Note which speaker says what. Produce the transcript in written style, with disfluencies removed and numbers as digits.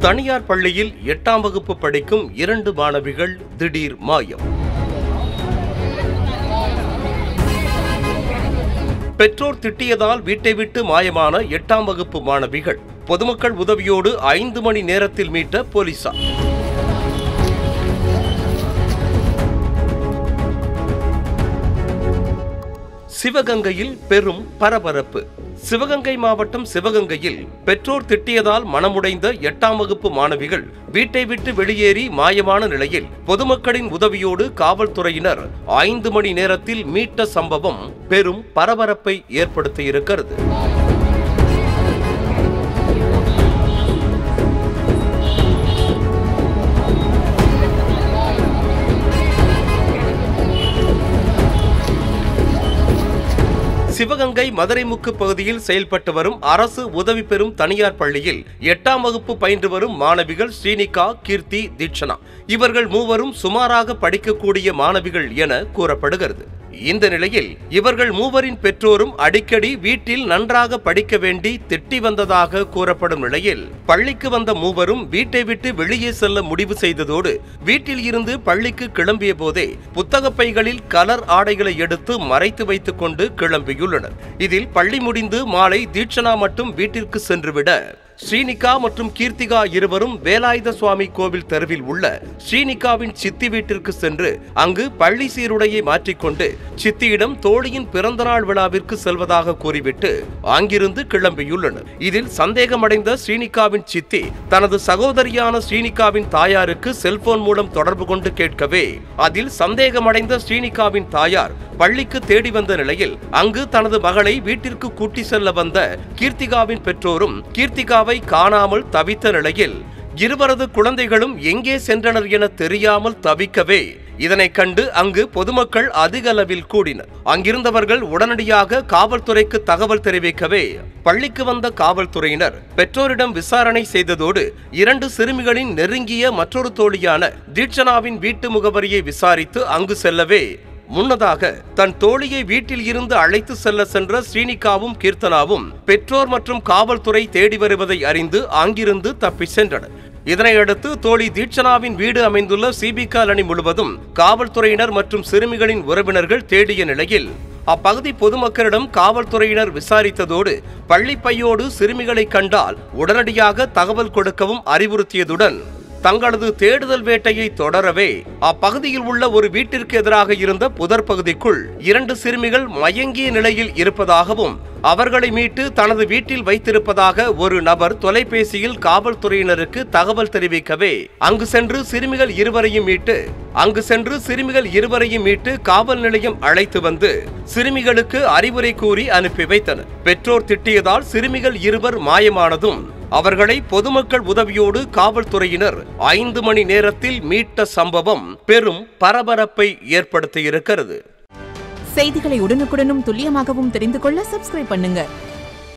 Speaker 1: தனியார் பள்ளியில் 8ஆம் வகுப்பு படிக்கும் 2 மாணவிகள் திடீர் மாயம். பெற்றோர் திட்டியதால் வீட்டை விட்டு மாயமான 8ஆம் வகுப்பு மாணவிகள் பொதுமக்கள் உதவியோடு 5 மணி நேரத்தில் மீட்ட போலீசார். சிவகங்கையில் பெரும் பரபரப்பு. சிவகங்கை மாவட்டம் சிவகங்கையில் பெற்றோர் திட்டியதால் மனமுடைந்த 8ஆம் வகுப்பு மாணவிகள் வீட்டை விட்டு வெளியேறி மாயமான நிலையில் பொதுமக்களின் உதவியோடு காவல்துறையினர் 5 மணி நேரத்தில் மீட்ட சம்பவம் பெரும் பரபரப்பை ஏற்படுத்தியிருக்கிறது. சிவகங்கை மதுரைமுக்கு பகுதியில் செயல்பட்டு வரும் அரசு உதவி பெறும் தனியார் பள்ளியில் 8ஆம் வகுப்பு பயின்று வரும் மாணவிகள் ஸ்ரீனிகா, கீர்த்தி, தீட்சணா இவர்கள் மூவரும் சுமாராக படிக்கக்கூடிய மாணவிகள் என கூறப்படுகிறது. இந்த நிலையில் இவர்கள் மூவரின் பெற்றோரும் அடிக்கடி வீட்டில் நன்றாக படிக்க வேண்டி திட்டி வந்ததாக கூறப்படும் நிலையில் பள்ளிக்கு வந்த மூவரும் வீட்டை விட்டு வெளியே செல்ல முடிவு செய்ததோடு வீட்டில் இருந்து பள்ளிக்கு கிளம்பிய போதே புத்தக பைகளில் கலர் ஆடைகளை எடுத்து மறைத்து வைத்துக் கொண்டு கிளம்பியுள்ளனர். இதில் பள்ளி முடிந்து மாலை தீட்சணா மட்டும் வீட்டிற்கு சென்றுவிட ஸ்ரீனிகா மற்றும் கீர்த்திகா இருவரும் வேலாயுத சுவாமி கோவில் தெருவில் உள்ள ஸ்ரீனிகாவின் சித்தி வீட்டிற்கு சென்று அங்கு பள்ளி சீருடையை மாற்றிக்கொண்டு சித்தியிடம் தோழியின் பிறந்தநாள் விழாவிற்கு செல்வதாக கூறிவிட்டு அங்கிருந்து கிளம்பியுள்ளனர். இதில் சந்தேகமடைந்த ஸ்ரீனிகாவின் சித்தி தனது சகோதரியான ஸ்ரீனிகாவின் தாயாருக்கு செல்போன் மூலம் தொடர்பு கொண்டு கேட்கவே அதில் சந்தேகமடைந்த ஸ்ரீனிகாவின் தாயார் பள்ளிக்கு தேடி வந்த நிலையில் அங்கு தனது மகளை வீட்டிற்கு கூட்டி செல்ல வந்த கீர்த்திகாவின் பெற்றோரும் கீர்த்திகாவை காணாமல் தவித்த நிலையில் இருவரது குழந்தைகளும் எங்கே சென்றனர் என தெரியாமல் தவிக்கவே இதனை கண்டு அங்கு பொதுமக்கள் அதிக அளவில் கூடினர். அங்கிருந்தவர்கள் உடனடியாக காவல்துறைக்கு தகவல் தெரிவிக்கவே பள்ளிக்கு வந்த காவல்துறையினர் பெற்றோரிடம் விசாரணை செய்ததோடு 2 சிறுமிகளின் நெருங்கிய மற்றொரு தோழியான தீட்சணாவின் வீட்டு முகவரியை விசாரித்து அங்கு செல்லவே முன்னதாக தன் தோழியை வீட்டில் இருந்து அழைத்து சென்ற ஸ்ரீனிகாவும் கீர்த்தனாவும் பெற்றோர் மற்றும் காவல்துறை தேடி வருவதை அறிந்து அங்கிருந்து தப்பி சென்றனர். இதனையடுத்து தோழி தீட்சணாவின் வீடு அமைந்துள்ள சிபி காலனி முழுவதும் காவல்துறையினர் மற்றும் சிறுமிகளின் உறவினர்கள் தேடிய நிலையில் அப்பகுதி பொதுமக்களிடம் காவல்துறையினர் விசாரித்ததோடு பள்ளி பையோடு சிறுமிகளை கண்டால் உடனடியாக தகவல் கொடுக்கவும் அறிவுறுத்தியதுடன் தங்களது தேடுதல் வேட்டையை தொடரவே அப்பகுதியில் உள்ள ஒரு வீட்டிற்கு எதிராக இருந்த புதர் பகுதிக்குள் 2 சிறுமிகள் மயங்கிய நிலையில் இருப்பதாகவும் அவர்களை மீட்டு தனது வீட்டில் வைத்திருப்பதாக ஒரு நபர் தொலைபேசியில் காவல்துறையினருக்கு தகவல் தெரிவிக்கவே அங்கு சென்று சிறுமிகள் இருவரையும் மீட்டு காவல் நிலையம் அழைத்து வந்து சிறுமிகளுக்கு அறிவுரை கூறி அனுப்பி வைத்தனர். பெற்றோர் திட்டியதால் சிறுமிகள் இருவர் மாயமானதும் அவர்களை பொதுமக்கள் உதவியோடு காவல்துறையினர் 5 மணி நேரத்தில் மீட்ட சம்பவம் பெரும் பரபரப்பை ஏற்படுத்தியிருக்கிறது.
Speaker 2: செய்திகளை உடனுக்குடனும் துல்லியமாகவும் தெரிந்து கொள்ள சப்ஸ்கிரைப் பண்ணுங்க.